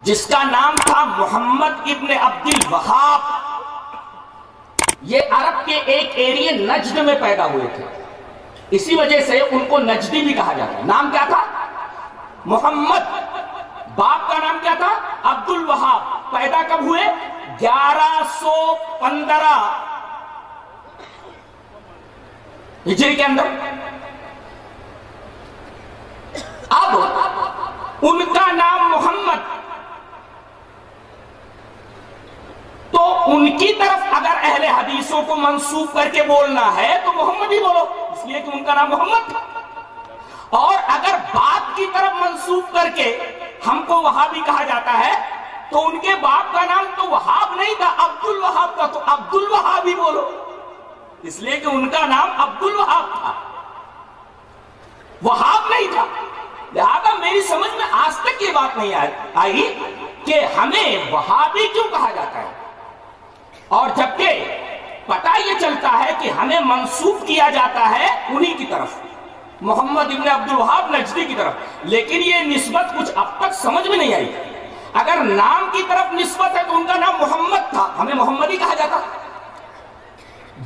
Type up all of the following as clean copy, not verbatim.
جس کا نام تھا محمد ابن عبد الوہاب. یہ عرب کے ایک ایریے نجد میں پیدا ہوئے تھے، اسی وجہ سے ان کو نجدی بھی کہا جاتا ہے. نام کیا تھا؟ محمد. باپ کا نام کیا تھا؟ عبد الوہاب. پیدا کب ہوئے؟ 1115 ہجری کے اندر. اب ان کا نام محمد، تو ان کی طرف اگر اہل حدیثوں کو منسوب کر کے بولنا ہے تو محمد ہی بولو، اس لیے کہ ان کا نام محمد تھا. اور اگر باپ کی طرف منسوب کر کے ہم کو وہابی کہا جاتا ہے تو ان کے باپ کا نام تو وہاب نہیں تھا، عبد الوہاب تھا، تو عبد الوہاب ہی بولو، اس لیے کہ ان کا نام عبد الوہاب تھا، وہاب نہیں تھا. لہذا میری سمجھ میں آج تک یہ بات نہیں آئی کہ ہمیں وہابی کیوں کہا جاتا ہے، اور جبکہ پتہ یہ چلتا ہے کہ ہمیں منسوب کیا جاتا ہے انہی کی طرف، محمد ابن عبد الوہاب نجدی کی طرف. لیکن یہ نسبت کچھ اب تک سمجھ میں نہیں آئی. اگر نام کی طرف نسبت ہے تو ان کا نام محمد تھا، ہمیں محمد ہی کہا جاتا.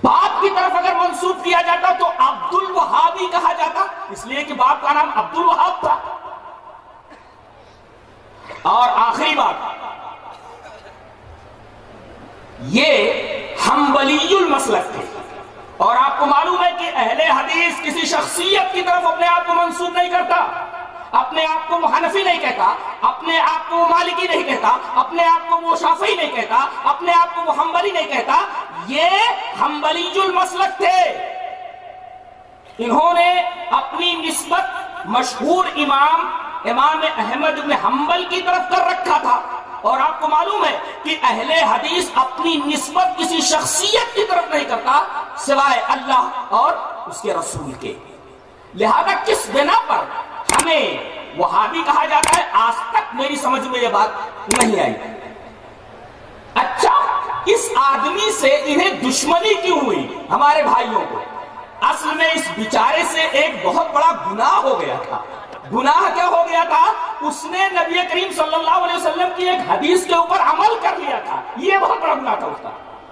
باپ کی طرف اگر منسوب کیا جاتا تو عبد الوہاب ہی کہا جاتا، اس لیے کہ باپ کا نام عبد الوہاب تھا. اور آخری بات، یہ حنبلی المسلک تھے، اور آپ کو معلوم ہے کہ اہل حدیث کسی شخصیت کی طرف اپنے آپ کو منسوب نہیں کرتا، اپنے آپ کو وہ حنفی نہیں کہتا، اپنے آپ کو وہ مالکی نہیں کہتا، اپنے آپ کو وہ شافعی نہیں کہتا، اپنے آپ کو وہ حنبلی نہیں کہتا. یہ حنبلی المسلک تھے. انہوں نے اپنی نسبت مشہور امام احمد بن حنبل کی طرف کر رکھا تھا. اور آپ کو معلوم ہے کہ اہل حدیث اپنی نسبت کسی شخصیت کی طرف نہیں کرتا سوائے اللہ اور اس کے رسول کے. لہذا کس بنا پر ہمیں وہابی کہا جاتا ہے، آج تک میری سمجھ میں یہ بات نہیں آئی. اچھا، اس آدمی سے انہیں دشمنی کیوں ہوئی ہمارے بھائیوں کو؟ اصل میں اس بیچارے سے ایک بہت بڑا گناہ ہو گیا تھا. گناہ کیا ہو گیا تھا؟ اس نے نبی کریم صلی اللہ علیہ وسلم کی ایک حدیث کے اوپر عمل کر لیا تھا. یہ بہت بڑا گناہ تھا اس کا.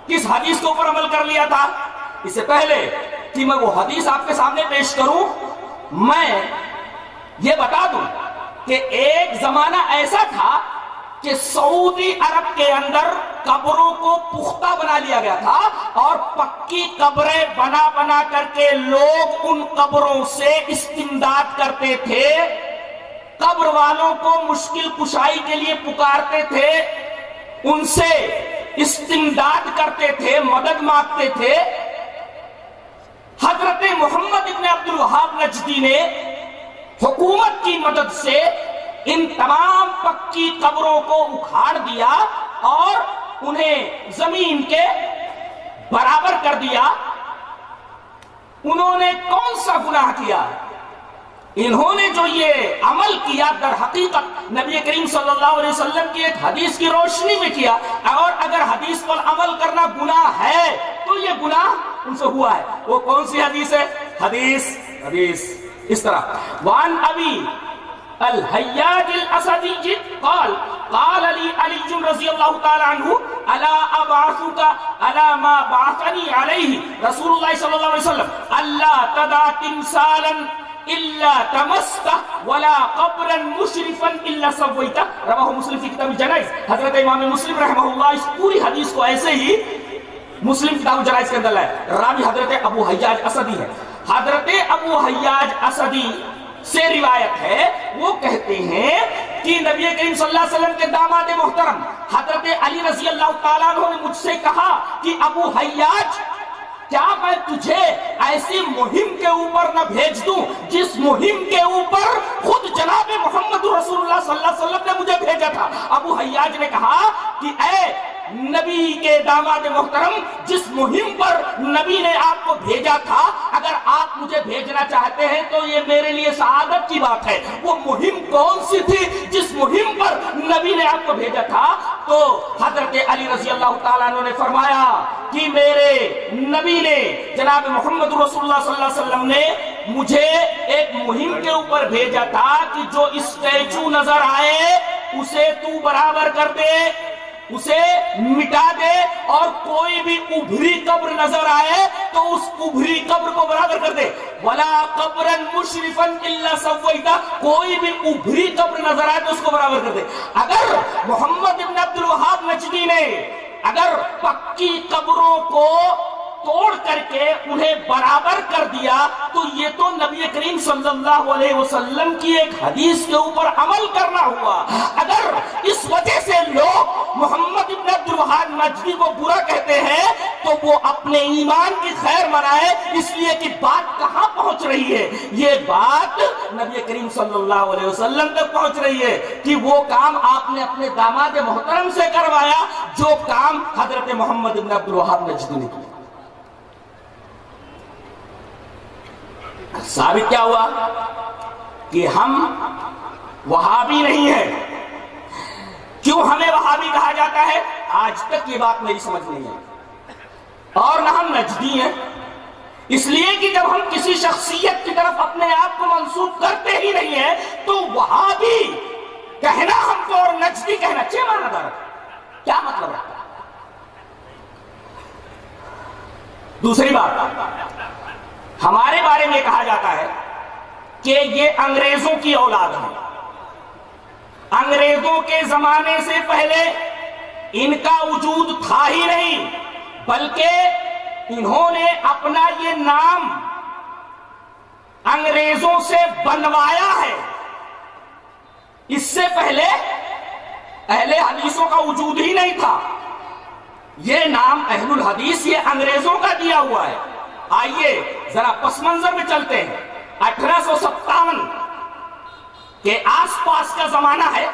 کس حدیث کے اوپر عمل کر لیا تھا؟ اس سے پہلے کہ میں وہ حدیث آپ کے سامنے پیش کروں، میں یہ بتا دوں کہ ایک زمانہ ایسا تھا کہ سعودی عرب کے اندر قبروں کو پختہ بنا لیا گیا تھا، اور پکی قبریں بنا بنا کر کے لوگ ان قبروں سے استمداد کرتے تھے. قبر والوں کو مشکل کشائی کے لیے پکارتے تھے، ان سے استمداد کرتے تھے، مدد مانگتے تھے. حضرت محمد ابن عبد الوہاب نجدی نے حکومت کی مدد سے ان تمام پکی قبروں کو اکھاڑ دیا اور انہیں زمین کے برابر کر دیا. انہوں نے کون سا گناہ کیا؟ انہوں نے جو یہ عمل کیا در حقیقت نبی کریم صلی اللہ علیہ وسلم کی ایک حدیث کی روشنی میں کیا. اور اگر حدیث پر عمل کرنا گناہ ہے تو یہ گناہ ان سے ہوا ہے. وہ کون سی حدیث ہے؟ حدیث اس طرح، وان ابی الحیاج الاسدی قال قال علی رضی اللہ تعالی عنہ الا ابعثک الا ما بعثنی علیہ رسول اللہ صلی اللہ علیہ وسلم الا تدع تمثالا الا تمسته ولا قبرا مشرفا الا سویته. رواہ مسلم فی کتاب الجنائز. حضرت امام مسلم رحمہ اللہ اس پوری حدیث کو ایسے ہی مسلم کتاب الجنائز کے اندر لائے. راوی حضرت ابو حیاج اسدی ہے. حضرت ابو حیاج اسدی سے روایت ہے، وہ کہتے ہیں کہ نبی کریم صلی اللہ علیہ وسلم کے داماد محترم حضرت علی رضی اللہ تعالیٰ عنہ نے مجھ سے کہا کہ ابو حیاج، کیا میں تجھے ایسی مہم کے اوپر نہ بھیج دوں جس مہم کے اوپر خود جناب محمد رسول اللہ صلی اللہ علیہ وسلم نے مجھے بھیجا تھا؟ ابو حیاج نے کہا کہ اے نبی کے داماد محترم، جس مہم پر نبی نے آپ کو بھیجا تھا، اگر آپ مجھے بھیجنا چاہتے ہیں تو یہ میرے لیے سعادت کی بات ہے. وہ مہم کون سی تھی جس مہم پر نبی نے آپ کو بھیجا تھا؟ تو حضرت علی رضی اللہ تعالیٰ عنہ نے فرمایا کہ میرے نبی نے، جناب محمد رسول اللہ صلی اللہ علیہ وسلم نے مجھے ایک مہم کے اوپر بھیجا تھا کہ جو اسٹیچو نظر آئے اسے تو برابر کر دے، اسے مٹا دے، اور کوئی بھی ابھری قبر نظر آئے تو اس ابھری قبر کو برابر کر دے۔ وَلَا قَبْرًا مُشْرِفًا إِلَّا سَوَّيْتَ، کوئی بھی ابھری قبر نظر آئے تو اس کو برابر کر دے۔ اگر محمد بن عبد الوہاب نجدی نے اگر پکی قبروں کو توڑ کر کے انہیں برابر کر دیا تو یہ تو نبی کریم صلی اللہ علیہ وسلم کی ایک حدیث کے اوپر عمل کرنا ہوا۔ اگر اس وجہ سے لوگ محمد بن عبد الوہاب نجدی کو برا کہتے ہیں تو وہ اپنے ایمان کی خیر منائے، اس لیے کہ بات کہاں پہنچ رہی ہے؟ یہ بات نبی کریم صلی اللہ علیہ وسلم تک پہنچ رہی ہے کہ وہ کام آپ نے اپنے داماد محترم سے کروایا جو کام حضرت محمد بن عبد الوہاب نجدی نے کیا۔ ثابت کیا ہوا کہ ہم وہابی نہیں ہیں۔ کیوں ہمیں وہابی کہا جاتا ہے؟ آج تک یہ بات میری سمجھ نہیں ہے۔ اور نہ ہم نجدی ہیں، اس لیے کہ جب ہم کسی شخصیت کی طرف اپنے آپ کو منسوب کرتے ہی نہیں ہیں تو وہابی کہنا ہم کو اور نجدی کہنا چھ معنی دار کیا مطلب رکھتا ہے؟ دوسری بات، ہمارے بارے میں کہا جاتا ہے کہ یہ انگریزوں کی اولاد ہے۔ انگریزوں کے زمانے سے پہلے ان کا وجود تھا ہی نہیں، بلکہ انہوں نے اپنا یہ نام انگریزوں سے بنوایا ہے۔ اس سے پہلے اہل حدیثوں کا وجود ہی نہیں تھا۔ یہ نام اہل الحدیث یہ انگریزوں کا دیا ہوا ہے۔ آئیے ذرا پس منظر میں چلتے ہیں۔ 1857 کے آس پاس کا زمانہ ہے،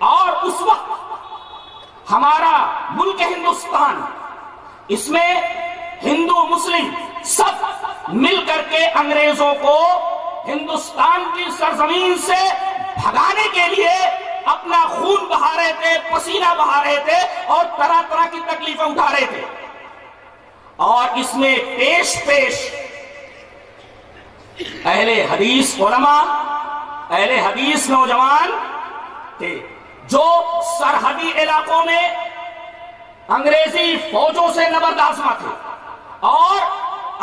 اور اس وقت ہمارا ملک ہندوستان، اس میں ہندو مسلم سب مل کر کے انگریزوں کو ہندوستان کی سرزمین سے بھگانے کے لیے اپنا خون بہا رہے تھے، پسینہ بہا رہے تھے، اور طرح طرح کی تکلیفیں اٹھا رہے تھے۔ اور اس میں پیش اہل حدیث علماء، اہل حدیث نوجوان تھے جو سرحدی علاقوں میں انگریزی فوجوں سے نبردآزما تھے، اور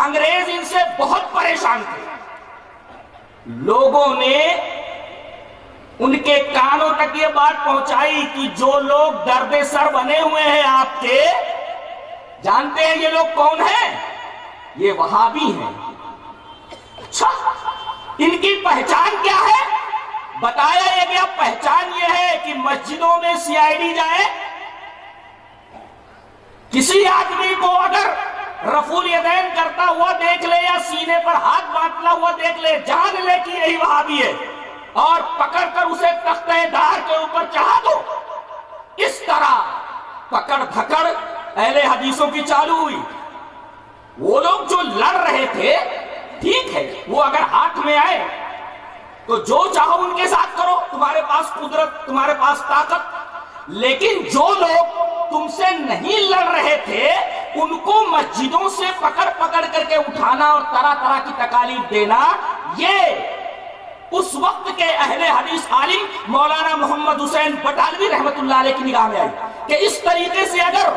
انگریز ان سے بہت پریشان تھے۔ لوگوں نے ان کے کانوں تک یہ بات پہنچائی کہ جو لوگ درد سر بنے ہوئے ہیں آپ کے، جانتے ہیں یہ لوگ کون ہیں؟ یہ وہابی ہیں۔ اچھا، ان کی پہچان کیا ہے؟ بتایا یہ گیا پہچان یہ ہے کہ مسجدوں میں CID جائے، کسی آدمی کو اگر رفع الیدین کرتا ہوا دیکھ لے یا سینے پر ہاتھ باندھتا ہوا دیکھ لے، جان لے کہ یہی وہابی ہے، اور پکڑ کر اسے تختہ دار کے اوپر چڑھا دو۔ اس طرح پکڑ دھکڑ اہل حدیثوں کی چالو ہوئی۔ وہ لوگ جو لڑ رہے تھے، ٹھیک ہے، وہ اگر ہاتھ میں آئے تو جو چاہو ان کے ساتھ کرو، تمہارے پاس قدرت، تمہارے پاس طاقت، لیکن جو لوگ تم سے نہیں لڑ رہے تھے ان کو مسجدوں سے پکڑ پکڑ کر کے اٹھانا اور طرح طرح کی تکالیف دینا، یہ اس وقت کے اہل حدیث عالم مولانا محمد حسین بٹالوی رحمت اللہ علیہ کی نگاہ میں آئی کہ اس طریقے سے اگر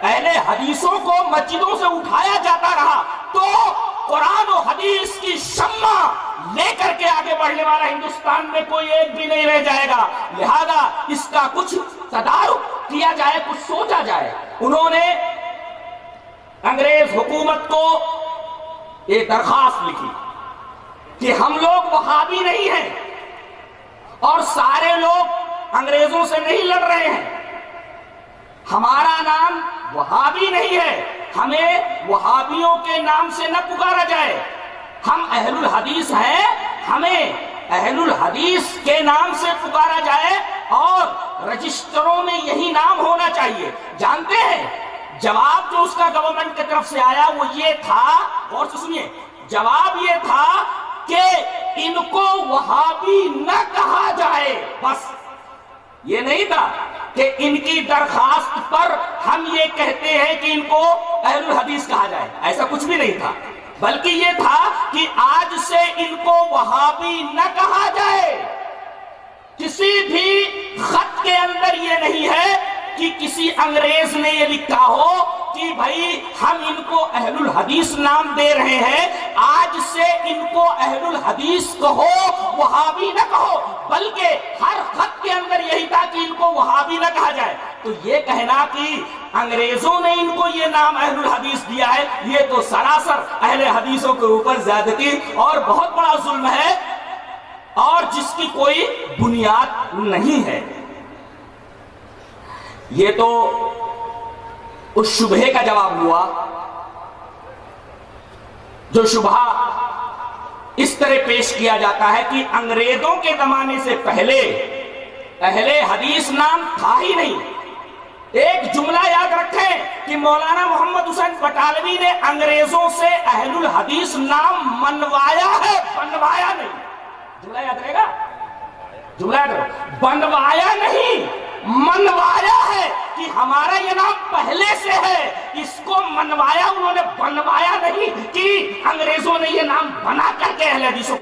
اہل حدیثوں کو مسجدوں سے اٹھایا جاتا رہا تو قرآن و حدیث کی شمع لے کر کے آگے بڑھنے والا ہندوستان میں کوئی ایک بھی نہیں رہ جائے گا، لہذا اس کا کچھ تدارک کیا جائے، کچھ سوچا جائے۔ انہوں نے انگریز حکومت کو ایک درخواست لکھی کہ ہم لوگ وہابی نہیں ہیں اور سارے لوگ انگریزوں سے نہیں لڑ رہے ہیں، ہمارا نام وہابی نہیں ہے، ہمیں وہابیوں کے نام سے نہ پکارا جائے، ہم اہل الحدیث ہیں، ہمیں اہل الحدیث کے نام سے پکارا جائے اور رجسٹروں میں یہی نام ہونا چاہیے۔ جانتے ہیں جواب جو اس کا گورنمنٹ کی طرف سے آیا وہ یہ تھا، اور سنیے، جواب یہ تھا کہ ان کو وہابی نہ کہا جائے، بس یہ نہیں تھا کہ ان کی درخواست پر ہم یہ کہتے ہیں کہ ان کو اہل الحدیث کہا جائے، ایسا کچھ بھی نہیں تھا، بلکہ یہ تھا کہ آج سے ان کو وہابی نہ کہا جائے، کسی بھی خط کے اندر یہ نہیں ہے کہ کسی انگریز نے یہ لکھا ہو کہ بھائی ہم ان کو اہل الحدیث نام دے رہے ہیں، آج سے ان کو اہل الحدیث کہو، وہابی نہ کہو، بلکہ ہر خط کے اندر یہی تھا کہ ان کو وہابی نہ کہا جائے۔ تو یہ کہنا کہ انگریزوں نے ان کو یہ نام اہل الحدیث دیا ہے، یہ تو سراسر اہل حدیثوں کے اوپر زیادتی اور بہت بڑا ظلم ہے، اور جس کی کوئی بنیاد نہیں ہے۔ یہ تو اس شبہے کا جواب ہوا جو شبہ اس طرح پیش کیا جاتا ہے کہ انگریزوں کے زمانے سے پہلے اہل حدیث نام تھا ہی نہیں۔ ایک جملہ یاد رکھیں کہ مولانا محمد حسین بٹالوی نے انگریزوں سے اہل الحدیث نام منوایا ہے، بنوایا نہیں۔ جملہ یاد رہے گا، جملہ یاد رہے گا، بنوایا نہیں، منوایا ہے کہ ہمارا یہ نام پہلے سے ہے، اس کو منوایا، انہوں نے بنوایا نہیں کہ انگریزوں نے یہ نام بنا کر کے اہل حدیثوں